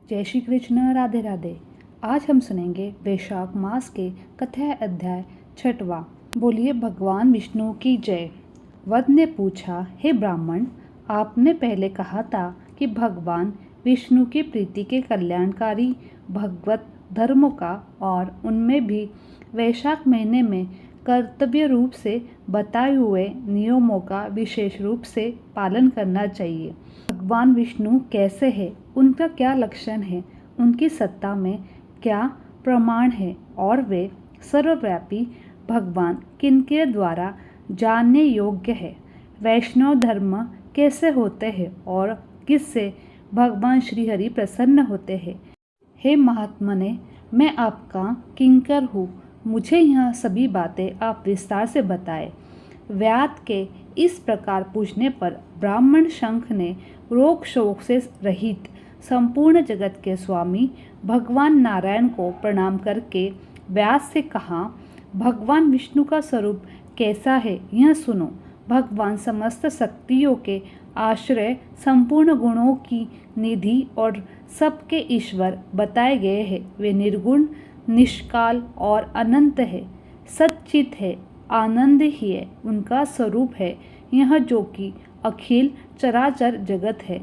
जय श्री कृष्ण, राधे राधे। आज हम सुनेंगे वैशाख मास के कथा अध्याय 6वां। बोलिए भगवान विष्णु की जय। वध ने पूछा, हे ब्राह्मण, आपने पहले कहा था कि भगवान विष्णु की प्रीति के कल्याणकारी भगवत धर्मों का और उनमें भी वैशाख महीने में कर्तव्य रूप से बताए हुए नियमों का विशेष रूप से पालन करना चाहिए। भगवान विष्णु कैसे हैं, उनका क्या लक्षण है, उनकी सत्ता में क्या प्रमाण है और वे सर्वव्यापी भगवान किनके द्वारा जानने योग्य है। वैष्णव धर्म कैसे होते हैं और किससे भगवान श्रीहरि प्रसन्न होते हैं। हे महात्मने, मैं आपका किंकर हूँ, मुझे यह सभी बातें आप विस्तार से बताएं। व्याध के इस प्रकार पूछने पर ब्राह्मण शंख ने रोग शोक से रहित संपूर्ण जगत के स्वामी भगवान नारायण को प्रणाम करके व्यास से कहा, भगवान विष्णु का स्वरूप कैसा है यह सुनो। भगवान समस्त शक्तियों के आश्रय, संपूर्ण गुणों की निधि और सबके ईश्वर बताए गए हैं। वे निर्गुण, निष्काल और अनंत है, सच्चित है, आनंद ही है उनका स्वरूप है यह, जो कि अखिल चराचर जगत है।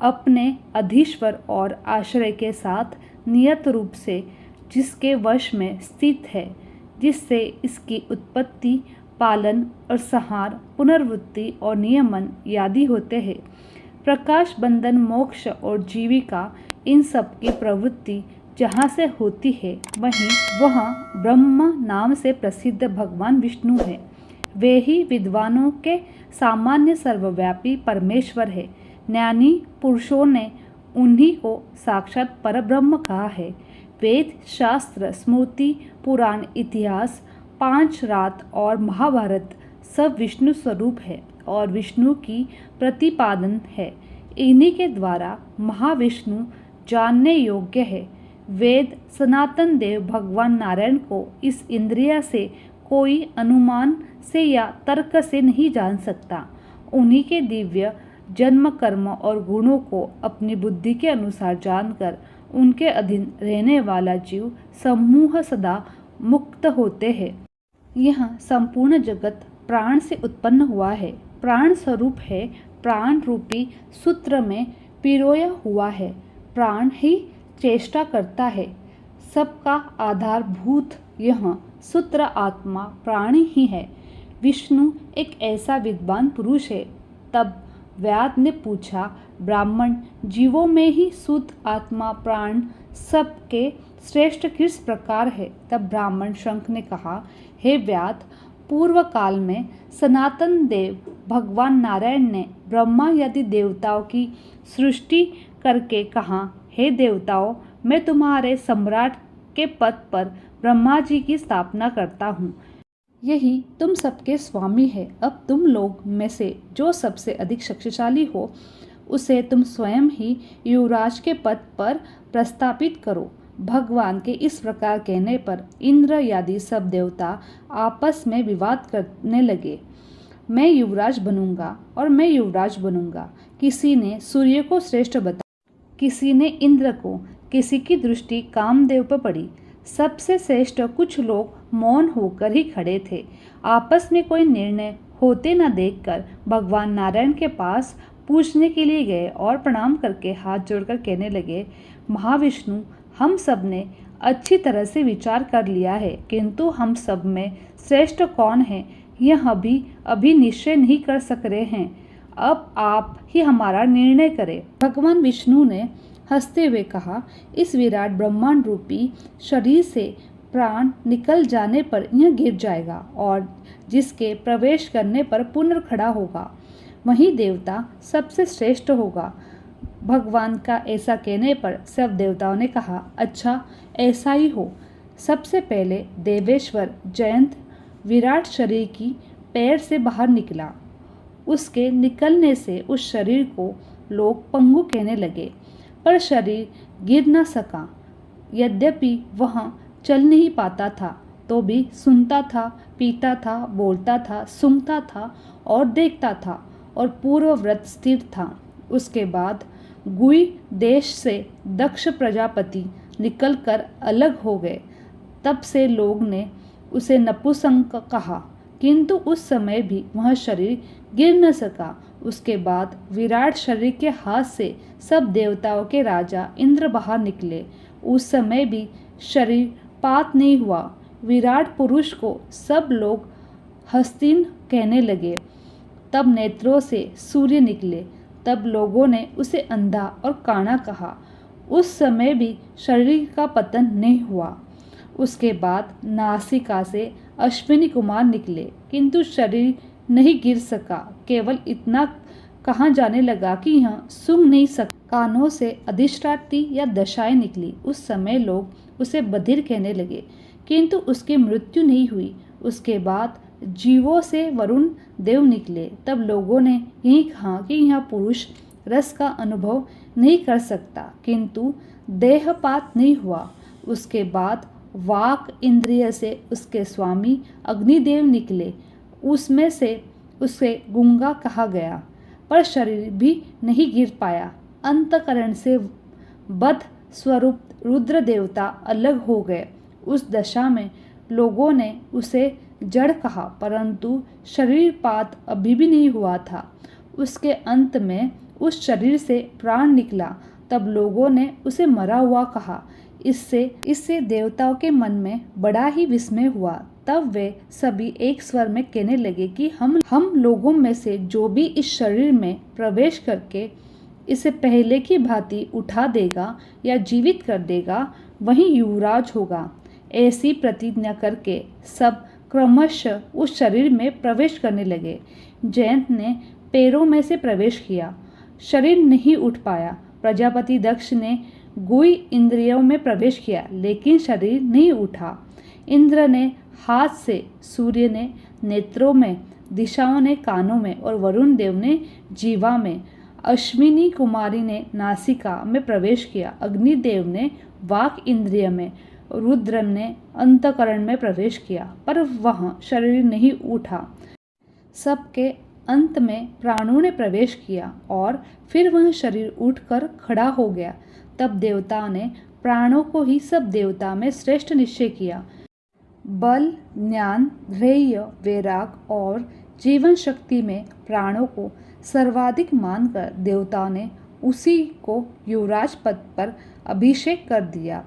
अपने अधीश्वर और आश्रय के साथ नियत रूप से जिसके वश में स्थित है, जिससे इसकी उत्पत्ति, पालन और संहार, पुनर्वृत्ति और नियमन आदि होते हैं। प्रकाश, बंधन, मोक्ष और जीविका, इन सब की प्रवृत्ति जहाँ से होती है वहीं वह ब्रह्म नाम से प्रसिद्ध भगवान विष्णु है। वे ही विद्वानों के सामान्य सर्वव्यापी परमेश्वर है। ज्ञानी पुरुषों ने उन्हीं को साक्षात परब्रह्म कहा है। वेद, शास्त्र, स्मृति, पुराण, इतिहास, 5 रात और महाभारत सब विष्णु स्वरूप है और विष्णु की प्रतिपादन है। इन्हीं के द्वारा महाविष्णु जानने योग्य है। वेद सनातन देव भगवान नारायण को इस इंद्रिया से कोई अनुमान से या तर्क से नहीं जान सकता। उन्हीं के दिव्य जन्म, कर्म और गुणों को अपनी बुद्धि के अनुसार जानकर उनके अधीन रहने वाला जीव समूह सदा मुक्त होते हैं। यह संपूर्ण जगत प्राण से उत्पन्न हुआ है, प्राण स्वरूप है, प्राण रूपी सूत्र में पिरोया हुआ है। प्राण ही चेष्टा करता है, सबका आधारभूत यह सूत्र आत्मा प्राणी ही है। विष्णु एक ऐसा विद्वान पुरुष है। तब व्याध ने पूछा, ब्राह्मण, जीवों में ही शुद्ध आत्मा प्राण सबके श्रेष्ठ किस प्रकार है। तब ब्राह्मण शंख ने कहा, हे व्याध, पूर्व काल में सनातन देव भगवान नारायण ने ब्रह्मा आदि देवताओं की सृष्टि करके कहा, हे देवताओं, मैं तुम्हारे सम्राट के पद पर ब्रह्मा जी की स्थापना करता हूँ। यही तुम सबके स्वामी है। अब तुम लोग में से जो सबसे अधिक शक्तिशाली हो उसे तुम स्वयं ही युवराज के पद पर प्रस्थापित करो। भगवान के इस प्रकार कहने पर इंद्र आदि सब देवता आपस में विवाद करने लगे। मैं युवराज बनूंगा और मैं युवराज बनूंगा। किसी ने सूर्य को श्रेष्ठ बताया, किसी ने इंद्र को, किसी की दृष्टि कामदेव पर पड़ी। सबसे श्रेष्ठ कुछ लोग मौन होकर ही खड़े थे। आपस में कोई निर्णय होते न देखकर भगवान नारायण के पास पूछने के लिए गए और प्रणाम करके हाथ जोड़कर कहने लगे, महाविष्णु, हम सब ने अच्छी तरह से विचार कर लिया है, किंतु हम सब में श्रेष्ठ कौन है यह अभी निश्चय नहीं कर सक रहे हैं। अब आप ही हमारा निर्णय करें। भगवान विष्णु ने हंसते हुए कहा, इस विराट ब्रह्मांड रूपी शरीर से प्राण निकल जाने पर यह गिर जाएगा और जिसके प्रवेश करने पर पुनर्खड़ा होगा वही देवता सबसे श्रेष्ठ होगा। भगवान का ऐसा कहने पर सब देवताओं ने कहा, अच्छा ऐसा ही हो। सबसे पहले देवेश्वर जयंत विराट शरीर की पैर से बाहर निकला। उसके निकलने से उस शरीर को लोग पंगु कहने लगे, पर शरीर गिर न सका। यद्यपि वह चल नहीं पाता था तो भी सुनता था, पीता था, बोलता था, सूंघता था और देखता था और पूर्ववत स्थिर था। उसके बाद गुई देश से दक्ष प्रजापति निकलकर अलग हो गए। तब से लोग ने उसे नपुंसक कहा, किंतु उस समय भी वह शरीर गिर न सका। उसके बाद विराट शरीर के हाथ से सब देवताओं के राजा इंद्र बाहर निकले। उस समय भी शरीर पात नहीं हुआ। विराट पुरुष को सब लोग हस्तिन कहने लगे। तब नेत्रों से सूर्य निकले। तब लोगों ने उसे अंधा और काना कहा। उस समय भी शरीर का पतन नहीं हुआ। उसके बाद नासिका से अश्विनी कुमार निकले, किंतु शरीर नहीं गिर सका। केवल इतना कहा जाने लगा कि यह सूंघ नहीं सकता। कानों से अधिष्ठात्री या दशाएं निकली। उस समय लोग उसे बधिर कहने लगे, किंतु उसकी मृत्यु नहीं हुई। उसके बाद जीवों से वरुण देव निकले। तब लोगों ने यही कहा कि यह पुरुष रस का अनुभव नहीं कर सकता, किंतु देहपात नहीं हुआ। उसके बाद वाक इंद्रिय से उसके स्वामी अग्निदेव निकले। उसमें से उसे गूंगा कहा गया, पर शरीर भी नहीं गिर पाया। अंतकरण से बद्ध स्वरूप रुद्र देवता अलग हो गए। उस दशा में लोगों ने उसे जड़ कहा, परंतु शरीरपात अभी भी नहीं हुआ था। उसके अंत में उस शरीर से प्राण निकला। तब लोगों ने उसे मरा हुआ कहा। इससे देवताओं के मन में बड़ा ही विस्मय हुआ। तब वे सभी एक स्वर में कहने लगे कि हम लोगों में से जो भी इस शरीर में प्रवेश करके इसे पहले की भांति उठा देगा या जीवित कर देगा, वही युवराज होगा। ऐसी प्रतिज्ञा करके सब क्रमशः उस शरीर में प्रवेश करने लगे। जयंत ने पैरों में से प्रवेश किया, शरीर नहीं उठ पाया। प्रजापति दक्ष ने गुई इंद्रियों में प्रवेश किया, लेकिन शरीर नहीं उठा। इंद्र ने हाथ से, सूर्य ने नेत्रों में, दिशाओं ने कानों में और वरुण देव ने जीवा में, अश्विनी कुमारी ने नासिका में प्रवेश किया। अग्निदेव ने वाक इंद्रिय में, रुद्र ने अंतकरण में प्रवेश किया, पर वह शरीर नहीं उठा। सबके अंत में प्राणों ने प्रवेश किया और फिर वह शरीर उठकर खड़ा हो गया। तब देवताओं ने प्राणों को ही सब देवता में श्रेष्ठ निश्चय किया। बल, ज्ञान, धैर्य, वैराग और जीवन शक्ति में प्राणों को सर्वाधिक मानकर देवताओं ने उसी को युवराज पद पर अभिषेक कर दिया।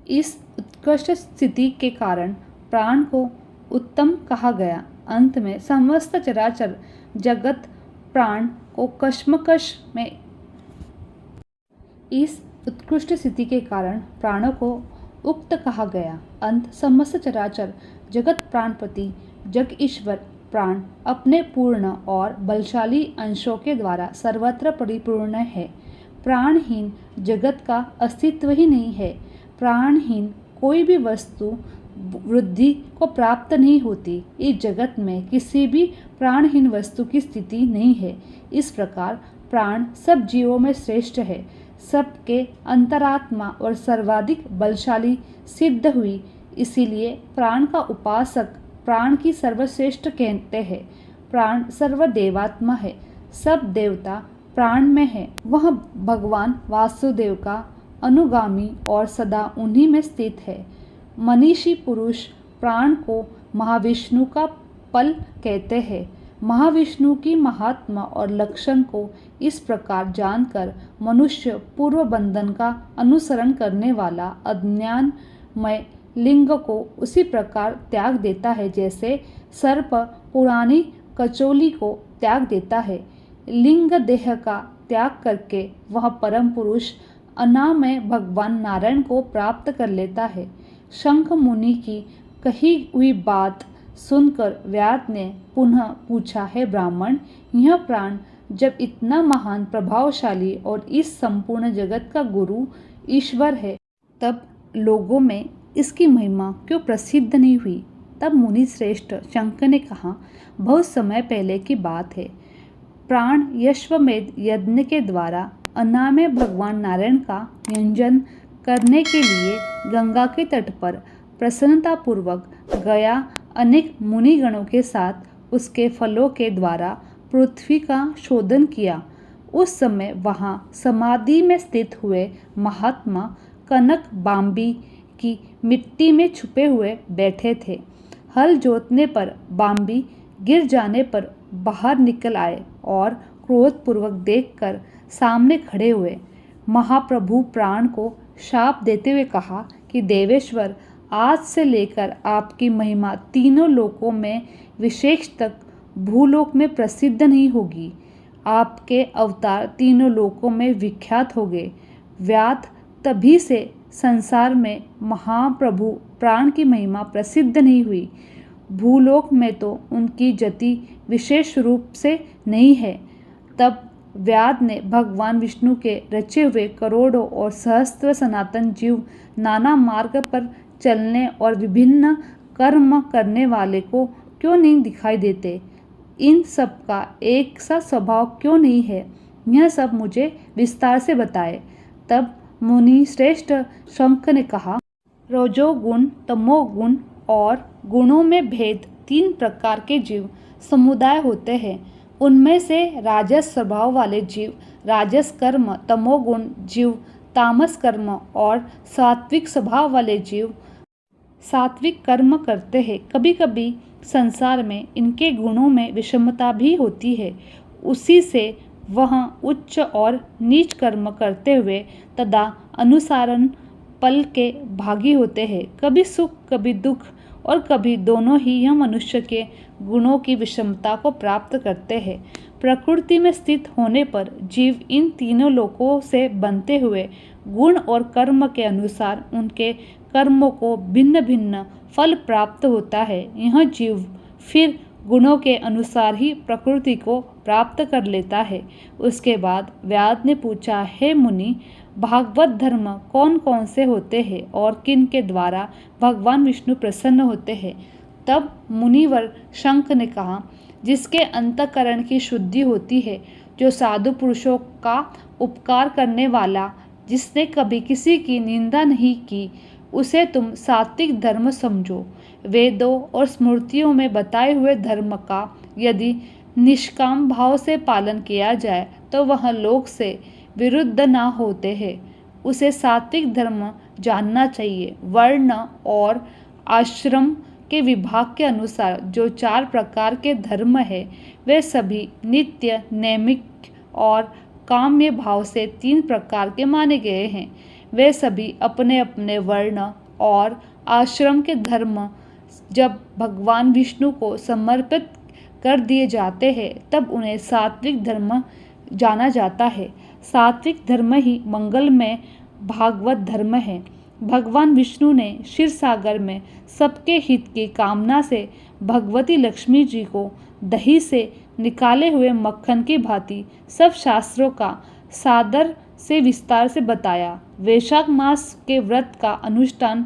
इस उत्कृष्ट स्थिति के कारण प्राण को उत्तम कहा गया। अंत में समस्त चराचर जगत प्राण को कश्मकश में इस उत्कृष्ट स्थिति के कारण प्राणों को उक्त कहा गया। अंत समस्त चराचर जगत प्राणपति जग ईश्वर प्राण अपने पूर्ण और बलशाली अंशों के द्वारा सर्वत्र परिपूर्ण है। प्राणहीन जगत का अस्तित्व ही नहीं है। प्राणहीन कोई भी वस्तु वृद्धि को प्राप्त नहीं होती। इस जगत में किसी भी प्राणहीन वस्तु की स्थिति नहीं है। इस प्रकार प्राण सब जीवों में श्रेष्ठ है, सबके अंतरात्मा और सर्वाधिक बलशाली सिद्ध हुई। इसीलिए प्राण का उपासक प्राण की सर्वश्रेष्ठ कहते हैं। प्राण सर्वदेवात्मा है, सब देवता प्राण में है। वह भगवान वासुदेव का अनुगामी और सदा उन्हीं में स्थित है। मनीषी पुरुष प्राण को महाविष्णु का पल कहते हैं। महाविष्णु की महात्मा और लक्षण को इस प्रकार जानकर मनुष्य पूर्व बंधन का अनुसरण करने वाला अज्ञानमय लिंग को उसी प्रकार त्याग देता है जैसे सर्प पुरानी कचौली को त्याग देता है। लिंग देह का त्याग करके वह परम पुरुष अनामय भगवान नारायण को प्राप्त कर लेता है। शंख मुनि की कही हुई बात सुनकर व्यास ने पुनः पूछा, है ब्राह्मण, यह प्राण जब इतना महान, प्रभावशाली और इस संपूर्ण जगत का गुरु ईश्वर है, तब लोगों में इसकी महिमा क्यों प्रसिद्ध नहीं हुई? तब मुनि श्रेष्ठ शंख ने कहा, बहुत समय पहले की बात है। प्राण यश्वमेध यज्ञ के द्वारा अनामय भगवान नारायण का यंजन करने के लिए गंगा के तट पर प्रसन्नतापूर्वक गया अनेक मुनिगणों के साथ उसके फलों के द्वारा पृथ्वी का शोधन किया। उस समय वहाँ समाधि में स्थित हुए महात्मा कनक बाम्बी की मिट्टी में छुपे हुए बैठे थे। हल जोतने पर बाम्बी गिर जाने पर बाहर निकल आए और क्रोधपूर्वक देखकर सामने खड़े हुए। महाप्रभु प्राण को शाप देते हुए कहा कि देवेश्वर, आज से लेकर आपकी महिमा तीनों लोकों में, विशेष तक भूलोक में प्रसिद्ध नहीं होगी। आपके अवतार तीनों लोकों में विख्यात हो गए। व्याध तभी से संसार में महाप्रभु प्राण की महिमा प्रसिद्ध नहीं हुई। भूलोक में तो उनकी जति विशेष रूप से नहीं है। तब व्याध ने भगवान विष्णु के रचे हुए करोड़ों और सहस्त्र सनातन जीव नाना मार्ग पर चलने और विभिन्न कर्म करने वाले को क्यों नहीं दिखाई देते? इन सब का एक सा स्वभाव क्यों नहीं है? यह सब मुझे विस्तार से बताए। तब मुनि श्रेष्ठ शंख ने कहा, रजोगुण, तमोगुण और गुणों में भेद 3 प्रकार के जीव समुदाय होते हैं। उनमें से राजस स्वभाव वाले जीव राजस कर्म, तमोगुण जीव तामस कर्म और सात्विक स्वभाव वाले जीव सात्विक कर्म करते हैं। कभी कभी संसार में इनके गुणों में विषमता भी होती है। उसी से वह उच्च और नीच कर्म करते हुए तदा अनुसारण पल के भागी होते हैं। कभी सुख, कभी दुख और कभी दोनों ही यह मनुष्य के गुणों की विषमता को प्राप्त करते हैं। प्रकृति में स्थित होने पर जीव इन तीनों लोकों से बनते हुए गुण और कर्म के अनुसार उनके कर्मों को भिन्न भिन्न फल प्राप्त होता है। यह जीव फिर गुणों के अनुसार ही प्रकृति को प्राप्त कर लेता है। उसके बाद व्याध ने पूछा, हे मुनि, भागवत धर्म कौन कौन से होते हैं और किन के द्वारा भगवान विष्णु प्रसन्न होते हैं? तब मुनिवर शंख ने कहा, जिसके अंतःकरण की शुद्धि होती है, जो साधु पुरुषों का उपकार करने वाला, जिसने कभी किसी की निंदा नहीं की, उसे तुम सात्विक धर्म समझो। वेदों और स्मृतियों में बताए हुए धर्म का यदि निष्काम भाव से पालन किया जाए तो वह लोक से विरुद्ध ना होते हैं। उसे सात्विक धर्म जानना चाहिए। वर्ण और आश्रम के विभाग के अनुसार जो 4 प्रकार के धर्म है, वे सभी नित्य, नैमिक और काम्य भाव से 3 प्रकार के माने गए हैं। वे सभी अपने अपने वर्ण और आश्रम के धर्म जब भगवान विष्णु को समर्पित कर दिए जाते हैं, तब उन्हें सात्विक धर्म जाना जाता है। सात्विक धर्म ही मंगलमय भागवत धर्म है। भगवान विष्णु ने क्षीर सागर में सबके हित की कामना से भगवती लक्ष्मी जी को दही से निकाले हुए मक्खन की भांति सब शास्त्रों का सादर से विस्तार से बताया। वैशाख मास के व्रत का अनुष्ठान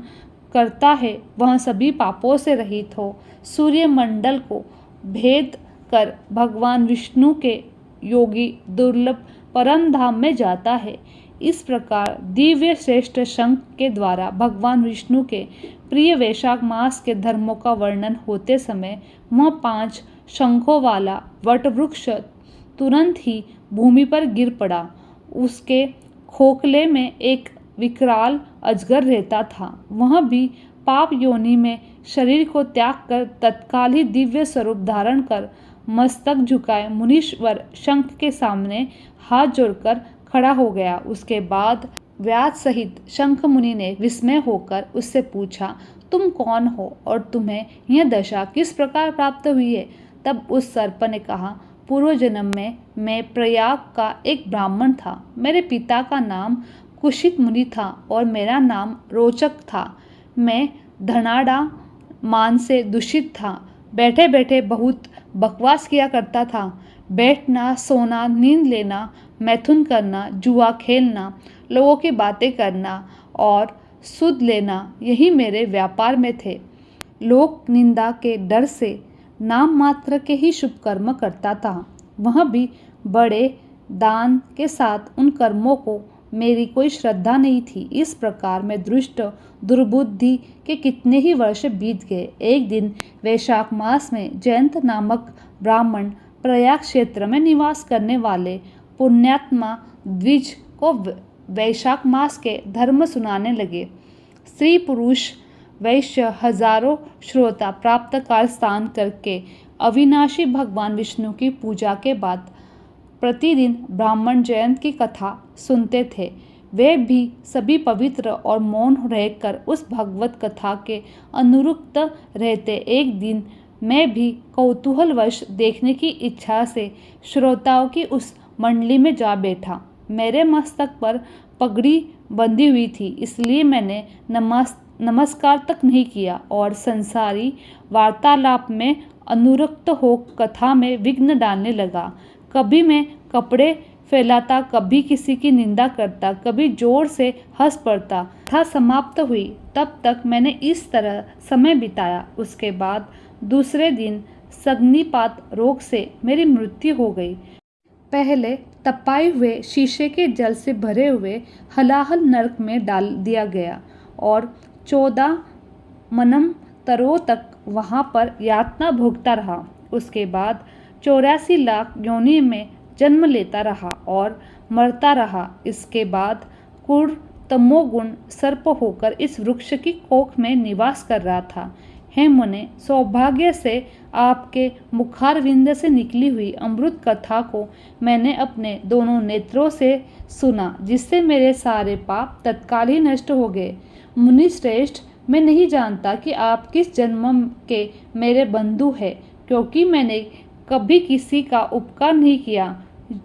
करता है, वह सभी पापों से रहित हो सूर्य मंडल को भेद कर भगवान विष्णु के योगी दुर्लभ परम धाम में जाता है। इस प्रकार दिव्य श्रेष्ठ शंख के द्वारा भगवान विष्णु के प्रिय वैशाख मास के धर्मों का वर्णन होते समय वह 5 शंखों वाला वटवृक्ष तुरंत ही भूमि पर गिर पड़ा। उसके खोखले में एक विकराल अजगर रहता था। वह भी पाप योनि में शरीर को त्याग कर तत्काल ही दिव्य स्वरूप धारण कर मस्तक झुकाए मुनीश्वर शंख के सामने हाथ जोड़कर खड़ा हो गया। उसके बाद व्यास सहित शंख मुनि ने विस्मय होकर उससे पूछा, तुम कौन हो और तुम्हें यह दशा किस प्रकार प्राप्त हुई है? तब उस सर्प ने कहा, पूर्व जन्म में मैं प्रयाग का एक ब्राह्मण था। मेरे पिता का नाम कुशित मुनि था और मेरा नाम रोचक था। मैं धनाढ़ा मान से दूषित था। बैठे बैठे बहुत बकवास किया करता था। बैठना, सोना, नींद लेना, मैथुन करना, जुआ खेलना, लोगों की बातें करना और सुध लेना, यही मेरे व्यापार में थे। लोक निंदा के डर से नाम मात्र के ही शुभ कर्म करता था। वह भी बड़े दान के साथ। उन कर्मों को मेरी कोई श्रद्धा नहीं थी। इस प्रकार में दुष्ट दुर्बुद्धि के कितने ही वर्ष बीत गए। एक दिन वैशाख मास में जयंत नामक ब्राह्मण प्रयाग क्षेत्र में निवास करने वाले पुण्यात्मा द्विज को वैशाख मास के धर्म सुनाने लगे। स्त्री पुरुष वैश्य हजारों श्रोता प्राप्त काल स्नान करके अविनाशी भगवान विष्णु की पूजा के बाद प्रतिदिन ब्राह्मण जयंत की कथा सुनते थे। वे भी सभी पवित्र और मौन रहकर उस भगवत कथा के अनुरक्त रहते। एक दिन मैं भी कौतूहलवश देखने की इच्छा से श्रोताओं की उस मंडली में जा बैठा। मेरे मस्तक पर पगड़ी बंधी हुई थी, इसलिए मैंने नमस्कार तक नहीं किया और संसारी वार्तालाप में अनुरक्त हो कथा में विघ्न डालने लगा। कभी मैं कपड़े फैलाता, कभी किसी की निंदा करता, कभी जोर से हंस पड़ता। कथा समाप्त हुई तब तक मैंने इस तरह समय बिताया। उसके बाद दूसरे दिन सग्निपात रोग से मेरी मृत्यु हो गई। पहले तपाए हुए शीशे के जल से भरे हुए हलाहल नरक में डाल दिया गया और 14 मनमंतरों तक वहाँ पर यातना भोगता रहा। उसके बाद 84 लाख योनि में जन्म लेता रहा और मरता रहा। इसके बाद क्रूर तमोगुण सर्प होकर इस वृक्ष की कोख में निवास कर रहा था। हे मुने, सौभाग्य से आपके मुखारविंद से निकली हुई अमृत कथा को मैंने अपने दोनों नेत्रों से सुना, जिससे मेरे सारे पाप तत्काल ही नष्ट हो गए। मुनि श्रेष्ठ, मैं नहीं जानता कि आप किस जन्म के मेरे बंधु हैं, क्योंकि मैंने कभी किसी का उपकार नहीं किया।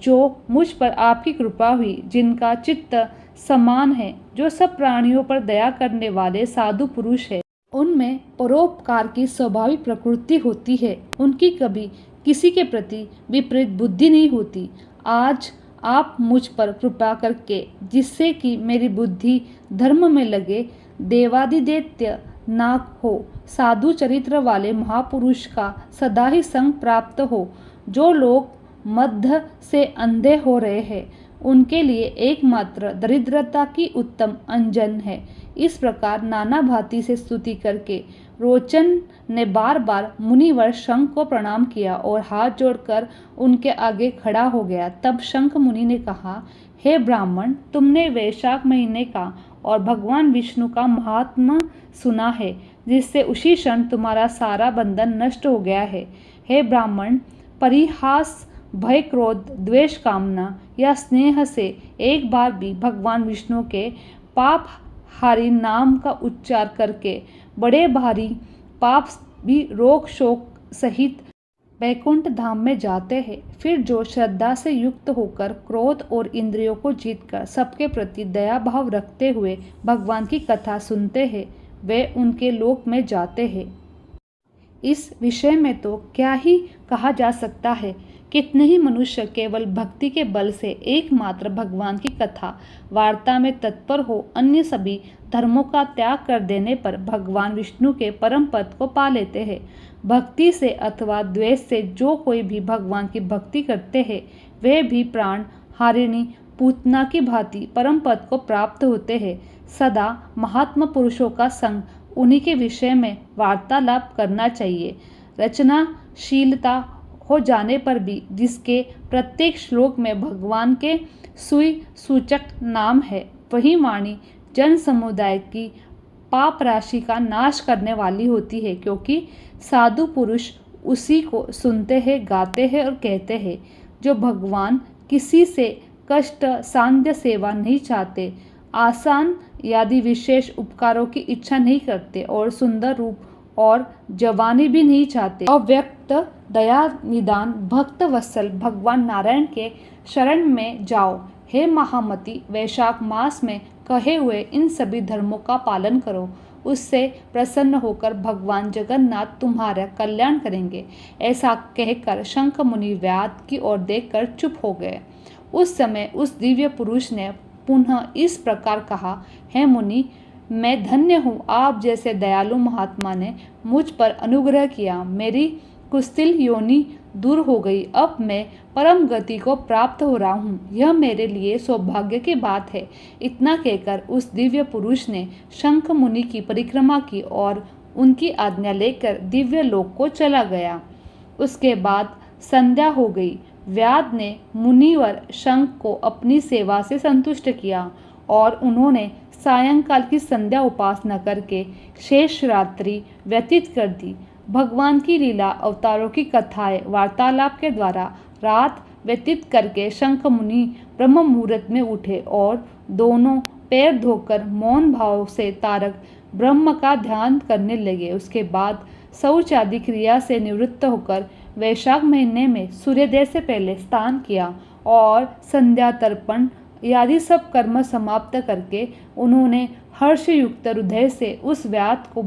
जो मुझ पर आपकी कृपा हुई, जिनका चित्त समान है, जो सब प्राणियों पर दया करने वाले साधु पुरुष है, उनमें परोपकार की स्वाभाविक प्रकृति होती है। उनकी कभी किसी के प्रति विपरीत बुद्धि नहीं होती। आज आप मुझ पर कृपा करके, जिससे कि मेरी बुद्धि धर्म में लगे, देवादिदैत्य नाग हो, साधु चरित्र वाले महापुरुष का सदा ही संग प्राप्त हो। जो लोग मध्य से अंधे हो रहे हैं, उनके लिए एकमात्र दरिद्रता की उत्तम अंजन है। इस प्रकार नाना भांति से स्तुति करके रोचन ने बार बार मुनिवर शंख को प्रणाम किया और हाथ जोड़कर उनके आगे खड़ा हो गया। तब शंख मुनि ने कहा, हे ब्राह्मण, तुमने वैशाख महीने का और भगवान विष्णु का महात्म्य सुना है, जिससे उसी क्षण तुम्हारा सारा बंधन नष्ट हो गया है। हे ब्राह्मण, परिहास, भय, क्रोध, द्वेष, कामना या स्नेह से एक बार भी भगवान विष्णु के पाप हारी नाम का उच्चार करके बड़े भारी पाप भी रोग शोक सहित वैकुंठ धाम में जाते हैं। फिर जो श्रद्धा से युक्त होकर क्रोध और इंद्रियों को जीतकर सबके प्रति दया भाव रखते हुए भगवान की कथा सुनते हैं, वे उनके लोक में जाते हैं। इस विषय में तो क्या ही कहा जा सकता है। कितने ही मनुष्य केवल भक्ति के बल से एकमात्र भगवान की कथा वार्ता में तत्पर हो, अन्य सभी धर्मों का त्याग कर देने पर भगवान विष्णु के परम पद को पा लेते हैं। भक्ति से अथवा द्वेष से जो कोई भी भगवान की भक्ति करते हैं, वे भी प्राण हारिणी पूतना की भांति परम पद को प्राप्त होते हैं। सदा महात्मा पुरुषों का संग, उन्हीं के विषय में वार्तालाप करना चाहिए। रचनाशीलता हो जाने पर भी जिसके प्रत्येक श्लोक में भगवान के सुई सूचक नाम है, वही वाणी जन समुदाय की पाप राशि का नाश करने वाली होती है, क्योंकि साधु पुरुष उसी को सुनते हैं, गाते हैं और कहते हैं। जो भगवान किसी से कष्ट सांध्य सेवा नहीं चाहते, आसान यादि विशेष उपकारों की इच्छा नहीं करते और सुंदर रूप और जवानी भी नहीं चाहते, अव्यक्त दया निदान भक्त वत्सल भगवान नारायण के शरण में जाओ। हे महामति, वैशाख मास में कहे हुए इन सभी धर्मों का पालन करो, उससे प्रसन्न होकर भगवान जगन्नाथ तुम्हारा कल्याण करेंगे। ऐसा कहकर शंख मुनि व्याध की ओर देखकर चुप हो गए। उस समय उस दिव्य पुरुष ने पुनः इस प्रकार कहा, हे मुनि, मैं धन्य हूँ, आप जैसे दयालु महात्मा ने मुझ पर अनुग्रह किया। मेरी कुस्तिल योनि दूर हो गई। अब मैं परम गति को प्राप्त हो रहा हूँ। यह मेरे लिए सौभाग्य की बात है। इतना कहकर उस दिव्य पुरुष ने शंख मुनि की परिक्रमा की और उनकी आज्ञा लेकर दिव्य लोक को चला गया। उसके बाद संध्या हो गई। व्याध ने मुनिवर शंख को अपनी सेवा से संतुष्ट किया और उन्होंने सायंकाल की संध्या उपासना करके शेष रात्रि व्यतीत कर दी। भगवान की लीला अवतारों की कथाएं वार्तालाप के द्वारा रात व्यतीत करके शंख मुनि ब्रह्म मुहूर्त में उठे और दोनों पैर धोकर मौन भाव से तारक ब्रह्म का ध्यान करने लगे। उसके बाद शौच आदि क्रिया से निवृत्त होकर वैशाख महीने में सूर्योदय से पहले स्नान किया और संध्या तर्पण आदि सब कर्म समाप्त करके उन्होंने हर्षयुक्त हृदय से उस व्याध को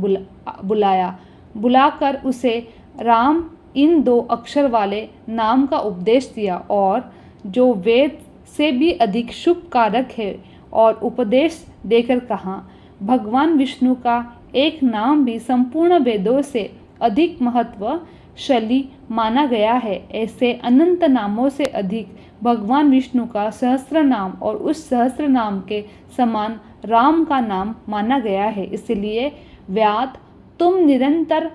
बुलाकर उसे राम इन 2 अक्षर वाले नाम का उपदेश दिया और जो वेद से भी अधिक शुभ कारक है और उपदेश देकर कहा, भगवान विष्णु का एक नाम भी संपूर्ण वेदों से अधिक महत्वशाली माना गया है। ऐसे अनंत नामों से अधिक भगवान विष्णु का सहस्त्र नाम और उस सहस्त्र नाम के समान राम का नाम माना गया है। इसलिए व्याध, तुम निरंतर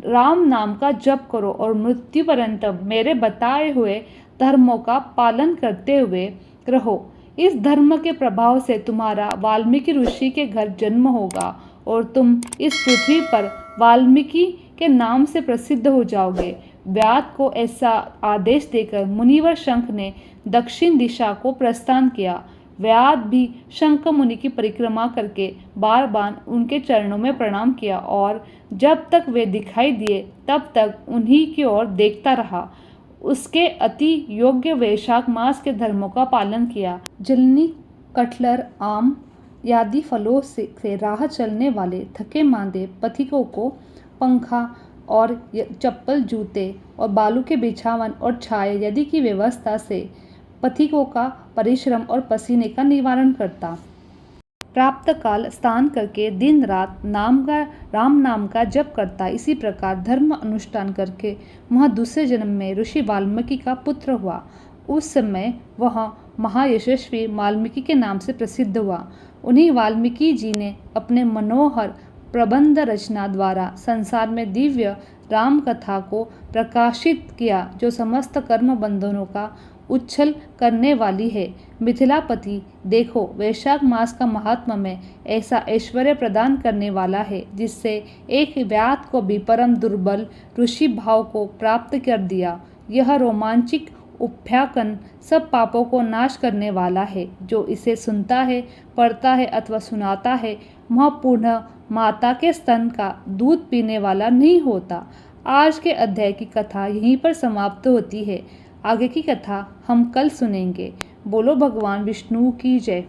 राम नाम का जप करो और मृत्यु पर्यंत मेरे बताए हुए धर्मों का पालन करते हुए रहो। इस धर्म के प्रभाव से तुम्हारा वाल्मीकि ऋषि के घर जन्म होगा और तुम इस पृथ्वी पर वाल्मीकि के नाम से प्रसिद्ध हो जाओगे। व्याध को ऐसा आदेश देकर मुनिवर शंख ने दक्षिण दिशा को प्रस्थान किया। व्याध भी शंख मुनि की परिक्रमा करके बार बार उनके चरणों में प्रणाम किया और जब तक वे दिखाई दिए तब तक उन्हीं की ओर देखता रहा। उसके अति योग्य वैशाख मास के धर्मों का पालन किया। जलनी, कटहल, आम आदि फलों से राह चलने वाले थके मांदे पथिकों को पंखा और चप्पल, जूते और बालू के बिछावन और छाए आदि की व्यवस्था से पथिकों का परिश्रम और पसीने का निवारण करता। प्राप्त काल स्नान करके दिन रात राम नाम का जप करता। इसी प्रकार धर्म अनुष्ठान करके वह दूसरे जन्म में ऋषि वाल्मीकि का पुत्र हुआ। उस समय वह महायशस्वी वाल्मीकि के नाम से प्रसिद्ध हुआ। उन्हीं वाल्मीकि जी ने अपने मनोहर प्रबंध रचना द्वारा संसार में दिव्य राम कथा को प्रकाशित किया, जो समस्त कर्म बंधनों का उच्छल करने वाली है। मिथिलापति, देखो, वैशाख मास का महात्मा में ऐसा ऐश्वर्य प्रदान करने वाला है जिससे एक व्याध को भी परम दुर्बल ऋषि भाव को प्राप्त कर दिया। यह रोमांचिक उपाख्यान सब पापों को नाश करने वाला है। जो इसे सुनता है, पढ़ता है अथवा सुनाता है, वह पुनः माता के स्तन का दूध पीने वाला नहीं होता। आज के अध्याय की कथा यहीं पर समाप्त होती है। आगे की कथा हम कल सुनेंगे। बोलो भगवान विष्णु की जय।